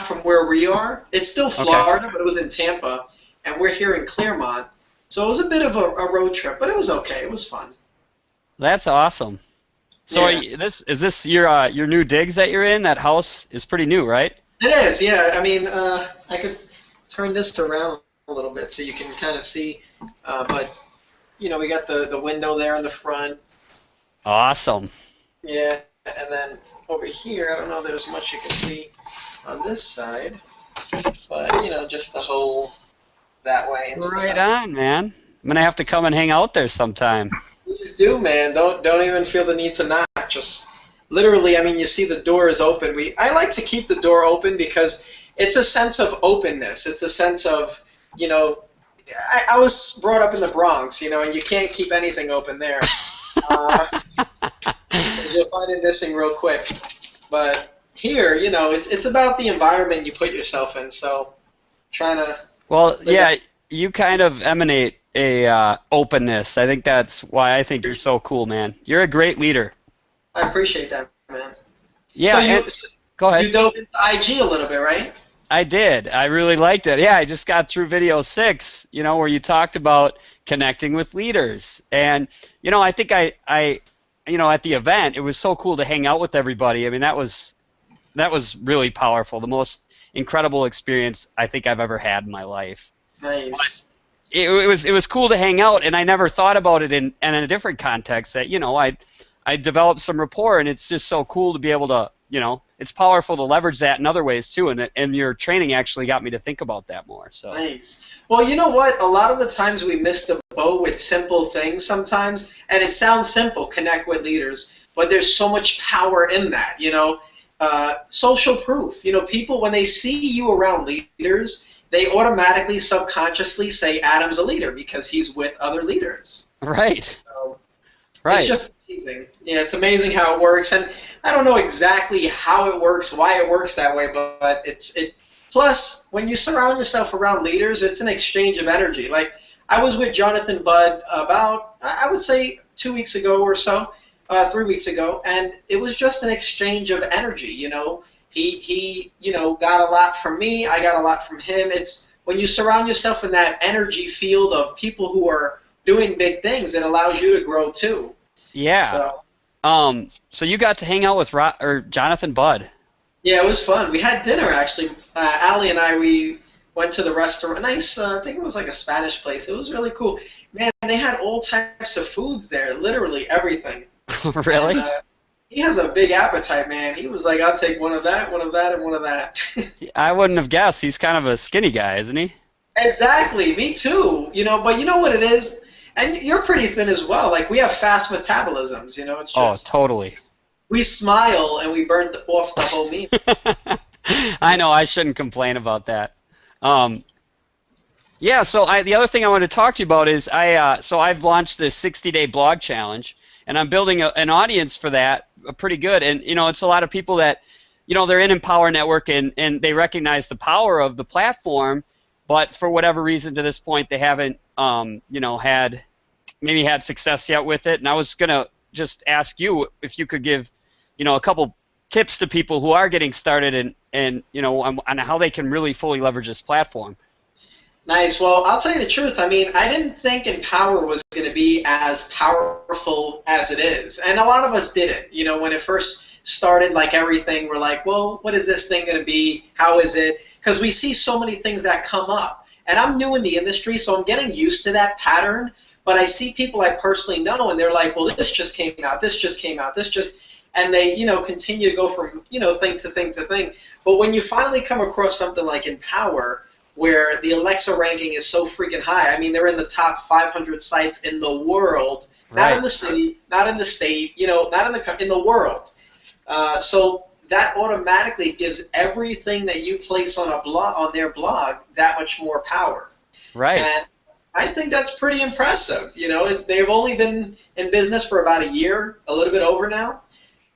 from where we are. It's still Okay. Florida, but it was in Tampa, and we're here in Claremont. So it was a bit of a road trip, but it was okay. It was fun. That's awesome. So Yeah, this is this your new digs that you're in? That house is pretty new, right? it is. Yeah, I mean, I could turn this around a little bit so you can kind of see. But we got the window there in the front. Awesome. Yeah, and then over here, I don't know there's much you can see on this side, but just the hole that way and Right stuff. on, man. I'm gonna have to come and hang out there sometime. Please do, man. Don't even feel the need to knock. Just literally, I mean, you see the door is open. I like to keep the door open because it's a sense of openness. It's a sense of, you know, I was brought up in the Bronx, and you can't keep anything open there. Uh, you'll find it missing real quick. But here, it's about the environment you put yourself in. So trying to Well, live that. yeah, you kind of emanate a openness. I think that's why I think you're so cool, man. You're a great leader. I appreciate that, man. So Yeah, you and go ahead. you dove into IG a little bit, right? I did. I really liked it. Yeah, I just got through video 6, where you talked about connecting with leaders. And, I think at the event, it was so cool to hang out with everybody. I mean, that was really powerful. The most incredible experience I think I've ever had in my life. Nice. It was cool to hang out, and I never thought about it in a different context that I developed some rapport, and it's just so cool to be able to it's powerful to leverage that in other ways too, and your training actually got me to think about that more. So Nice. Well, you know what? A lot of the times we miss the boat with simple things sometimes, and it sounds simple, connect with leaders, but there's so much power in that. Social proof. People, when they see you around leaders, they automatically, subconsciously say Adam's a leader because he's with other leaders. right, So it's right. just amazing. Yeah, it's amazing how it works, and I don't know exactly how it works, why it works that way, but it. Plus, when you surround yourself around leaders, it's an exchange of energy. Like I was with Jonathan Budd about, I would say, 2 weeks ago or so, 3 weeks ago, and it was just an exchange of energy. He got a lot from me. I got a lot from him. It's when you surround yourself in that energy field of people who are doing big things, it allows you to grow too. Yeah. So So you got to hang out with Jonathan Budd. yeah, it was fun. We had dinner actually. Allie and we went to the restaurant. Nice, I think it was like a Spanish place. It was really cool. Man, they had all types of foods there, literally everything. And Really? he has a big appetite, man. He was like, "I'll take one of that, and one of that." I wouldn't have guessed. He's kind of a skinny guy, isn't he? Exactly, me too. But you know what it is, and you're pretty thin as well. Like we have fast metabolisms. It's Oh, just totally. we smile and we burn off the whole meal. I know I shouldn't complain about that. Um, Yeah, so the other thing I want to talk to you about is I've launched this 60-day blog challenge, and I'm building an audience for that pretty good. And it's a lot of people that they're in Empower Network, and they recognize the power of the platform, but for whatever reason to this point they haven't had success yet with it. And I was gonna just ask you if you could give a couple tips to people who are getting started and on how they can really fully leverage this platform. Nice. Well, I'll tell you the truth. I mean, I didn't think Empower was going to be as powerful as it is. And a lot of us didn't. When it first started, like everything, we're like, well, what is this thing going to be? How is it? Because we see so many things that come up. And I'm new in the industry, so I'm getting used to that pattern. But I see people I personally know, and they're like, well, this just came out, this just came out, this just, and they, continue to go from, thing to thing to thing. But when you finally come across something like Empower, where the Alexa ranking is so freaking high. I mean, they're in the top 500 sites in the world, not in Right. the city, not in the state, not in the world. So that automatically gives everything that you place on their blog that much more power. Right. And I think that's pretty impressive. They've only been in business for about a year, a little bit over now.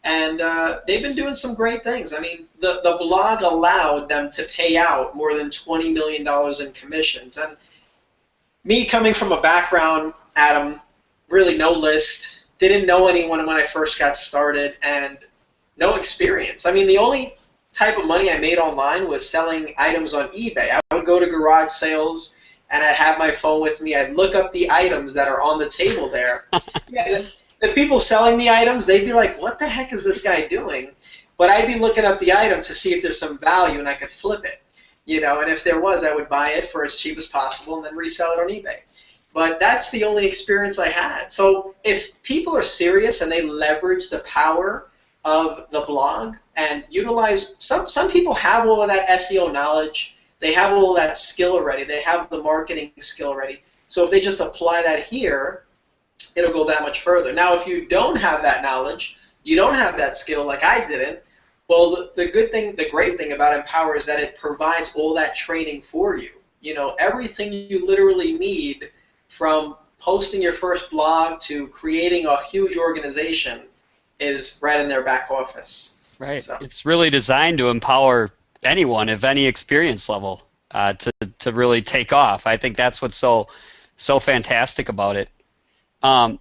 And they've been doing some great things. I mean, the blog allowed them to pay out more than $20 million in commissions. And me coming from a background, Adam, really no list, didn't know anyone when I first got started, and no experience. I mean, the only type of money I made online was selling items on eBay. I would go to garage sales and I'd have my phone with me. I'd look up the items that are on the table there. Yeah, the people selling the items, they'd be like, what the heck is this guy doing? But I'd be looking up the item to see if there's some value and I could flip it. And if there was, I would buy it for as cheap as possible and then resell it on eBay. But that's the only experience I had. So if people are serious and they leverage the power of the blog and utilize, some people have all of that SEO knowledge, they have all of that skill already, they have the marketing skill already. So if they just apply that here, it'll go that much further. Now, if you don't have that knowledge, you don't have that skill like I didn't, well, the great thing about Empower is that it provides all that training for you. Everything you literally need, from posting your first blog to creating a huge organization, is right in their back office. Right. So. It's really designed to empower anyone of any experience level to really take off. I think that's what's so fantastic about it.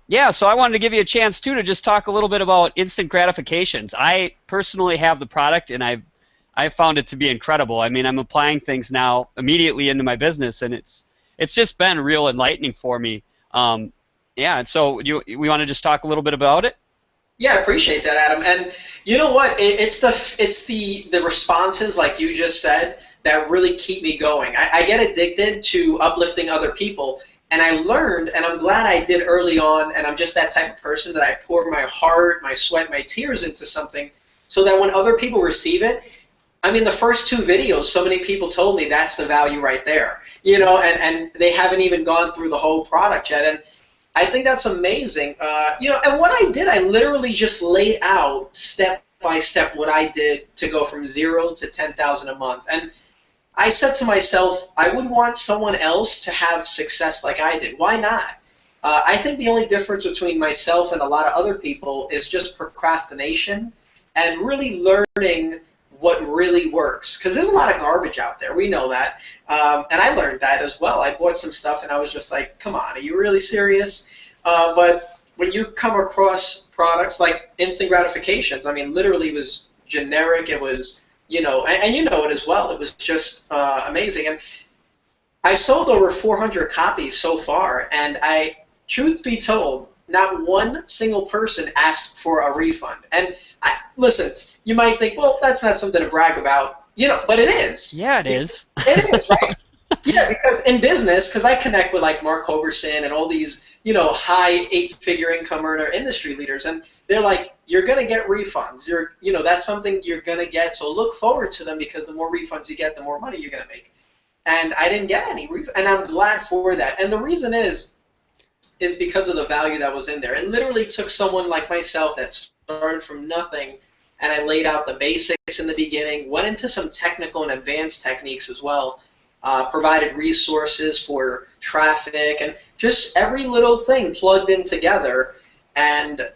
Yeah, so I wanted to give you a chance too to just talk a little bit about instant gratifications. I personally have the product and I've found it to be incredible. I mean, I'm applying things now immediately into my business, and it's just been real enlightening for me. Yeah, and so we want to just talk a little bit about it? Yeah, I appreciate that, Adam. And you know what? It's the responses, like you just said, that really keep me going. I get addicted to uplifting other people, and I learned, and I'm glad I did early on, and I'm just that type of person that I pour my heart, my sweat, my tears into something, so that when other people receive it, I mean, the first 2 videos, so many people told me that's the value right there, and they haven't even gone through the whole product yet. And I think that's amazing. And what I did, I literally just laid out step by step what I did to go from 0 to 10,000 a month. And I said to myself, I would want someone else to have success like I did. Why not? I think the only difference between myself and a lot of other people is just procrastination and really learning what really works. Because there's a lot of garbage out there. We know that. And I learned that as well. I bought some stuff and I was just like, come on, are you really serious? But when you come across products like instant gratifications, I mean, literally it was generic. It was, and you know it as well. It was just amazing. And I sold over 400 copies so far. And truth be told, not one single person asked for a refund. And listen, you might think, well, that's not something to brag about, but it is. Yeah, it is. It is, right? Yeah, because in business, because I connect with like Mark Hoverson and all these, high 8-figure income earner industry leaders, and they're like, you're going to get refunds. That's something you're going to get, so look forward to them, because the more refunds you get, the more money you're going to make. And I didn't get any refunds, and I'm glad for that. And the reason is because of the value that was in there. It literally took someone like myself that started from nothing, and I laid out the basics in the beginning, went into some technical and advanced techniques as well, provided resources for traffic, and just every little thing plugged in together. And,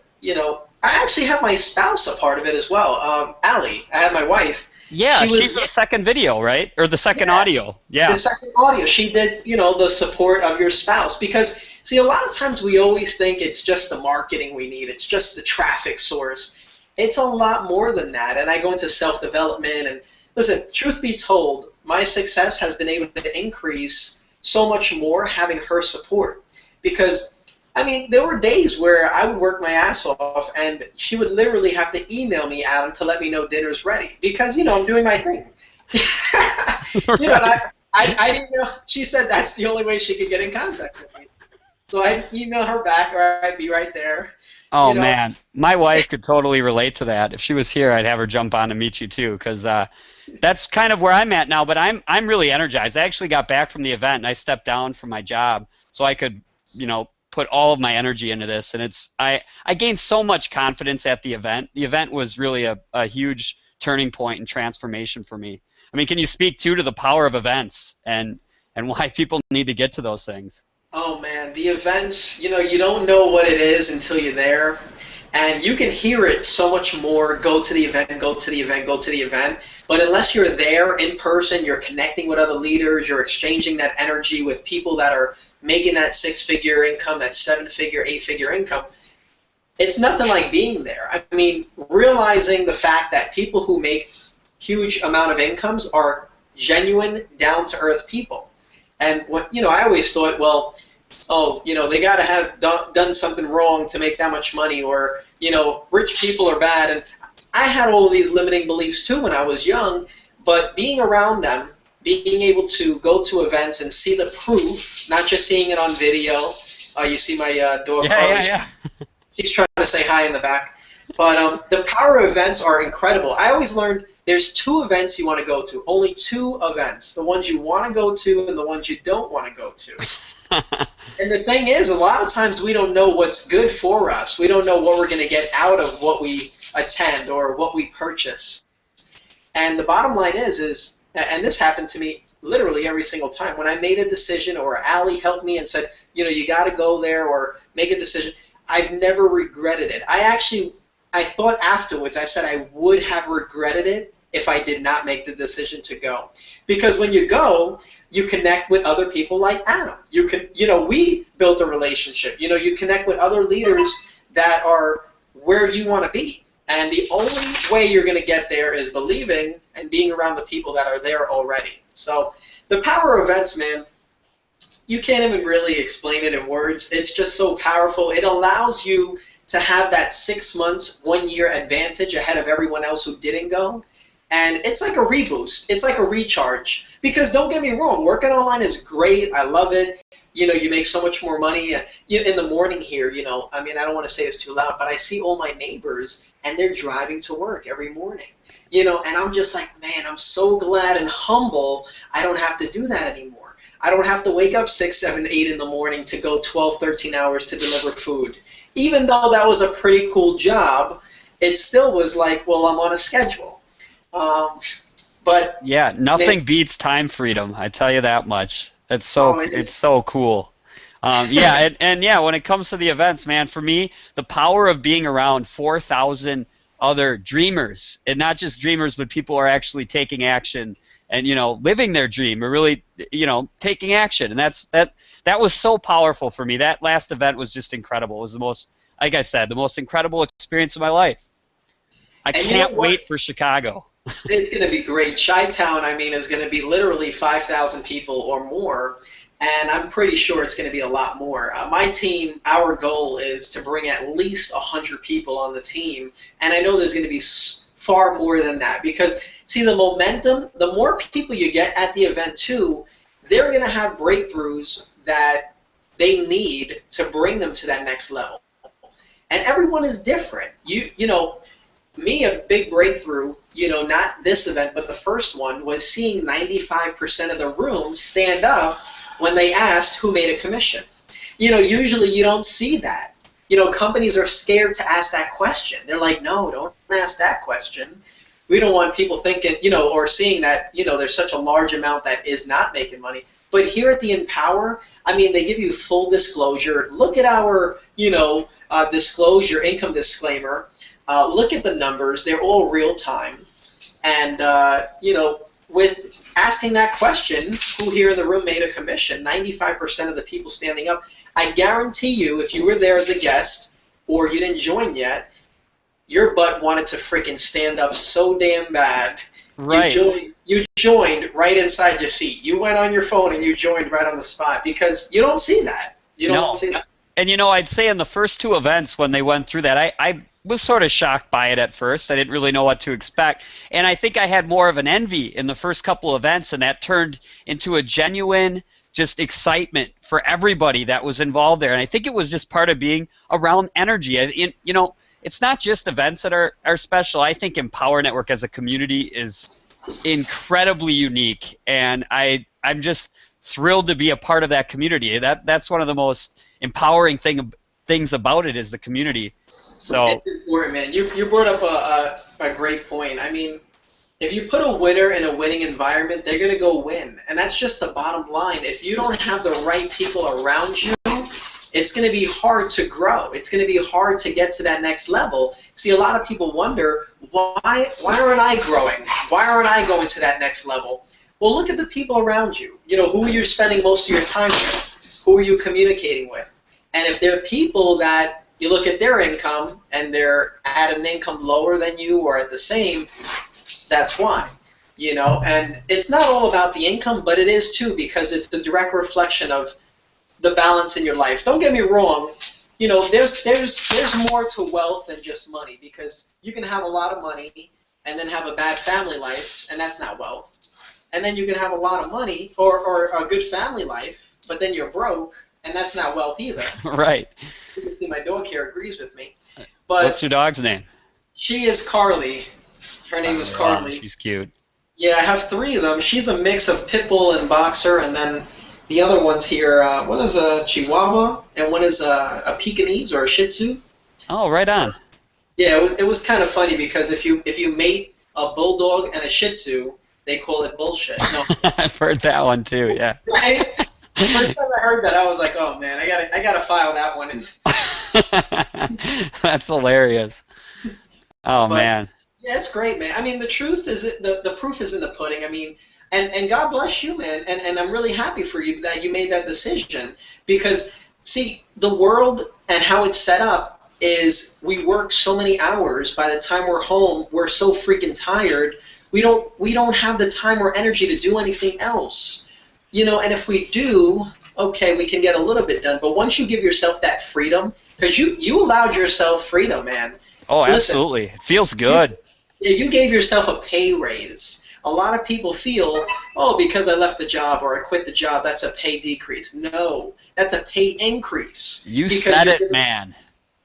I actually had my spouse a part of it as well. Allie, I had my wife. Yeah, she's the second video, right? Or the second audio. Yeah. The second audio. She did, the support of your spouse. Because, see, a lot of times we always think it's just the marketing we need. It's just the traffic source. It's a lot more than that. And I go into self-development. And listen, truth be told, my success has been able to increase so much more having her support. Because, I mean, there were days where I would work my ass off, and she would literally have to email me, Adam, to let me know dinner's ready. Because, I'm doing my thing. And I didn't know. She said that's the only way she could get in contact with me. So I'd email her back, or I'd be right there. Oh, man. My wife could totally relate to that. If she was here, I'd have her jump on and meet you too, because that's kind of where I'm at now. But I'm really energized. I actually got back from the event, and I stepped down from my job so I could, put all of my energy into this. And I gained so much confidence at the event. The event was really a huge turning point and transformation for me. I mean, can you speak to the power of events and why people need to get to those things? Oh man, the events, you don't know what it is until you're there. And you can hear it so much more, go to the event, go to the event, go to the event. But unless you're there in person, you're connecting with other leaders, you're exchanging that energy with people that are making that 6-figure income, that 7-figure, 8-figure income, it's nothing like being there. I mean, realizing the fact that people who make huge amount of incomes are genuine, down-to-earth people. And what, I always thought, well, oh, they got to have done something wrong to make that much money, or, rich people are bad. And I had all of these limiting beliefs too when I was young, but being around them, being able to go to events and see the proof, not just seeing it on video. You see my dog, Carly. Yeah. She's trying to say hi in the back. But the power of events are incredible. I always learned there's 2 events you want to go to. Only 2 events. The ones you want to go to and the ones you don't want to go to. And the thing is, a lot of times we don't know what's good for us. We don't know what we're going to get out of what we attend or what we purchase. And the bottom line is, and this happened to me literally every single time, when I made a decision or Allie helped me and said, you got to go there or make a decision, I've never regretted it. I thought afterwards, I said I would have regretted it if I did not make the decision to go. Because when you go, you connect with other people like Adam. We built a relationship. You connect with other leaders that are where you want to be. And the only way you're going to get there is believing and being around the people that are there already. So the power of events, man, you can't even really explain it in words. It's just so powerful. It allows you to have that 6 months, 1 year advantage ahead of everyone else who didn't go. And it's like a reboost. It's like a recharge. Because don't get me wrong, working online is great. I love it. You make so much more money. In the morning here, I don't want to say it's too loud, but I see all my neighbors, and they're driving to work every morning. And I'm just like, man, I'm so glad and humble I don't have to do that anymore. I don't have to wake up 6, 7, 8 in the morning to go 12, 13 hours to deliver food. Even though that was a pretty cool job, it still was like, well, I'm on a schedule. But yeah, nothing beats time freedom. I tell you that much. It's so cool. And yeah, when it comes to the events, man, for me, the power of being around 4,000 other dreamers, and not just dreamers, but people who are actually taking action and living their dream, or really taking action, and that was so powerful for me. That last event was just incredible. It was the most, like I said, the most incredible experience of my life. I can't wait for Chicago. It's going to be great. Chi-Town, is going to be literally 5,000 people or more, and I'm pretty sure it's going to be a lot more. My team, our goal is to bring at least 100 people on the team, and I know there's going to be far more than that, because, see, the momentum, the more people you get at the event too, they're going to have breakthroughs that they need to bring them to that next level. And everyone is different. Me, a big breakthrough, not this event, but the first one, was seeing 95% of the room stand up when they asked who made a commission. Usually you don't see that. Companies are scared to ask that question. They're like, no, don't ask that question. We don't want people thinking, or seeing that, there's such a large amount that is not making money. But here at the Empower, they give you full disclosure. Look at our, disclosure, income disclaimer. Look at the numbers. They're all real time. And, with asking that question, who here in the room made a commission, 95% of the people standing up, I guarantee you, if you were there as a guest or you didn't join yet, your butt wanted to freaking stand up so damn bad. Right. You joined right inside your seat. You went on your phone and you joined right on the spot, because you don't see that. You don't see that. And I'd say in the first 2 events when they went through that, I was sort of shocked by it at first. I didn't really know what to expect. And I think I had more of an envy in the first couple of events, and that turned into a genuine just excitement for everybody that was involved there. And I think it was just part of being around energy. It's not just events that are special. I think Empower Network as a community is incredibly unique, and I'm just thrilled to be a part of that community. That's one of the most empowering things about it, is the community. So it's important, man. You brought up a great point. If you put a winner in a winning environment, they're going to go win. And that's just the bottom line. If you don't have the right people around you, it's going to be hard to grow. It's going to be hard to get to that next level. See, a lot of people wonder, why aren't I growing? Why aren't I going to that next level? Well, look at the people around you. Who are you spending most of your time with? Who are you communicating with? And if they're people that you look at their income and they're at an income lower than you or at the same, That's why. And it's not all about the income, but it is too, because it's the direct reflection of the balance in your life. Don't get me wrong. There's more to wealth than just money, because you can have a lot of money and then have a bad family life, and that's not wealth. And then you can have a lot of money or a good family life, but then you're broke, and that's not wealth either. Right. You can see my dog here agrees with me. What's your But dog's name? she is Carly. Her name is Oh, Carly. she's cute. Yeah, I have three of them. She's a mix of pit bull and boxer, and then the other ones here, one is a Chihuahua, and one is a Pekingese or a Shih Tzu. Oh, right on. Yeah, it was kind of funny, because if you mate a bulldog and a Shih Tzu, they call it bullshit. No, I've heard that one too. Yeah. right? First time I heard that, I was like, oh man, I gotta file that one. That's hilarious. Oh But man. yeah, it's great, man. I mean, the truth is, the proof is in the pudding. I mean, and God bless you, man. And I'm really happy for you that you made that decision, because see, the world and how it's set up is we work so many hours. By the time we're home, we're so freaking tired. We don't have the time or energy to do anything else. And if we do, okay, we can get a little bit done. But once you give yourself that freedom, because you allowed yourself freedom, man. Oh, Listen, absolutely. It feels good. you gave yourself a pay raise. A lot of people feel, oh, because I left the job or I quit the job, that's a pay decrease. No, that's a pay increase. You Because said you're it, man.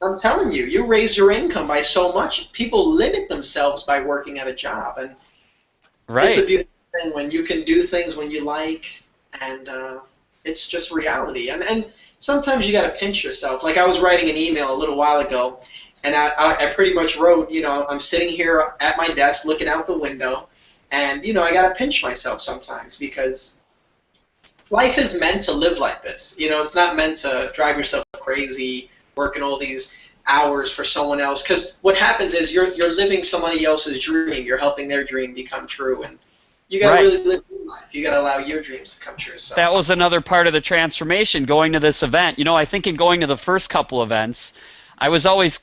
I'm telling you, you raise your income by so much. People limit themselves by working at a job, and it's a Right. beautiful thing when you can do things when you like, and it's just reality. And sometimes you got to pinch yourself. Like I was writing an email a little while ago, and I pretty much wrote, I'm sitting here at my desk looking out the window, and I got to pinch myself sometimes, because life is meant to live like this. It's not meant to drive yourself crazy, working all these hours for someone else. Because what happens is you're living somebody else's dream. You're helping their dream become true, and you got to Right. really live your life. You got to allow your dreams to come true. So That was another part of the transformation, going to this event. I think in going to the first couple events, I was always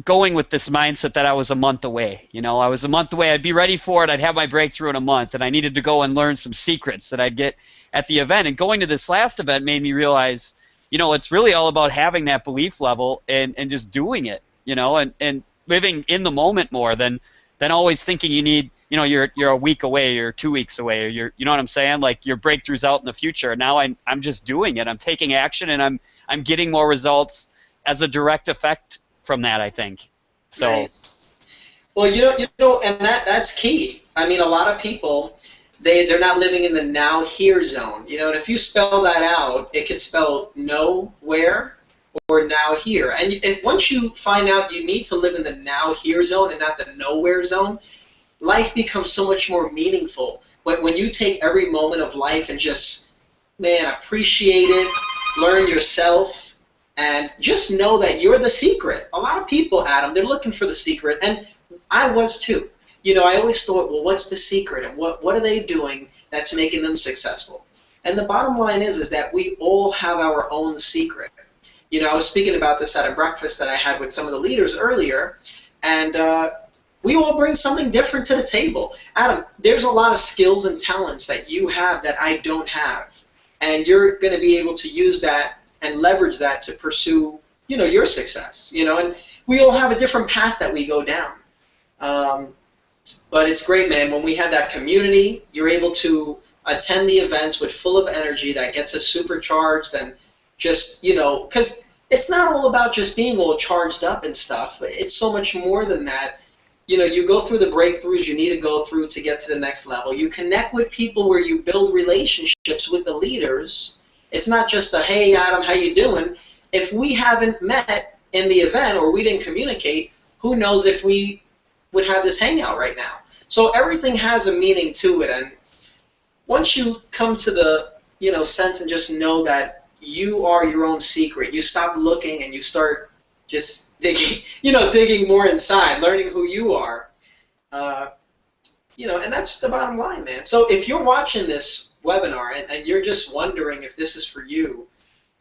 going with this mindset that I was a month away. I was a month away. I'd be ready for it. I'd have my breakthrough in a month, and I needed to go and learn some secrets that I'd get at the event. And going to this last event made me realize, it's really all about having that belief level and just doing it, and living in the moment more than always thinking you need, you're a week away, you're 2 weeks away, or you know what I'm saying? Like your breakthrough's out in the future. Now I'm just doing it. I'm taking action, and I'm getting more results as a direct effect from that, I think. So, nice. Well, and that's key. I mean, a lot of people, they're not living in the now here zone. And if you spell that out, it could spell nowhere or now here. And once you find out you need to live in the now here zone and not the nowhere zone, life becomes so much more meaningful. When you take every moment of life and just, man, appreciate it, learn yourself, and just know that you're the secret. A lot of people, Adam, they're looking for the secret, and I was too. I always thought, well, what's the secret, and what are they doing that's making them successful? And the bottom line is that we all have our own secret. I was speaking about this at a breakfast that I had with some of the leaders earlier, and we all bring something different to the table. Adam, there's a lot of skills and talents that you have that I don't have, and you're going to be able to use that and leverage that to pursue, your success. And we all have a different path that we go down. But it's great, man. When we have that community, you're able to attend the events with full of energy that gets us supercharged, and just, because it's not all about just being all charged up and stuff. It's so much more than that. You go through the breakthroughs you need to go through to get to the next level. You connect with people where you build relationships with the leaders. It's not just a, hey, Adam, how you doing? If we haven't met in the event or we didn't communicate, who knows if we would have this hangout right now. So everything has a meaning to it. And once you come to the, sense and just know that you are your own secret, you stop looking and you start just digging, digging more inside, learning who you are. And that's the bottom line, man. So if you're watching this webinar and you're just wondering if this is for you,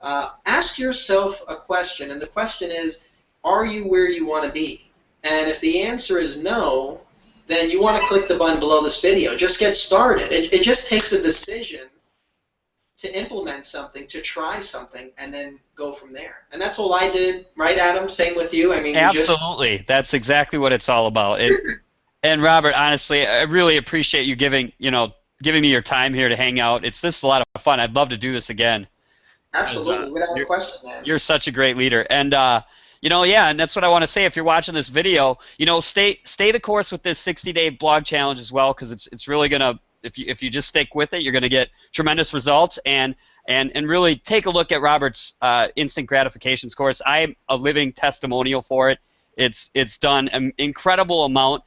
ask yourself a question, and the question is, are you where you want to be? And if the answer is no, then you want to click the button below this video. Just get started. It just takes a decision to implement something, to try something, and then go from there. And that's what I did, right, Adam? Same with you? I mean, Absolutely. That's exactly what it's all about. And Robert, honestly, I really appreciate you giving me your time here to hang out. This is a lot of fun. I'd love to do this again. Absolutely, without a question, man. You're such a great leader. And yeah, and that's what I want to say. If you're watching this video, stay the course with this 60-day blog challenge as well, because it's really gonna, if you just stick with it, you're gonna get tremendous results. And really take a look at Robert's instant gratifications course. I'm a living testimonial for it. It's done an incredible amount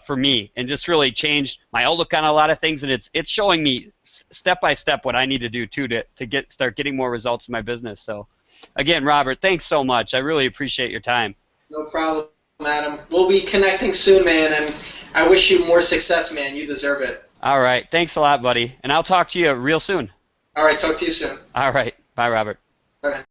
for me, and just really changed my outlook on a lot of things. And it's showing me step by step what I need to do too to start getting more results in my business. So, again, Robert, thanks so much. I really appreciate your time. No problem, Adam. We'll be connecting soon, man, and I wish you more success, man. You deserve it. All right. Thanks a lot, buddy. And I'll talk to you real soon. All right. Talk to you soon. All right. Bye, Robert. Bye.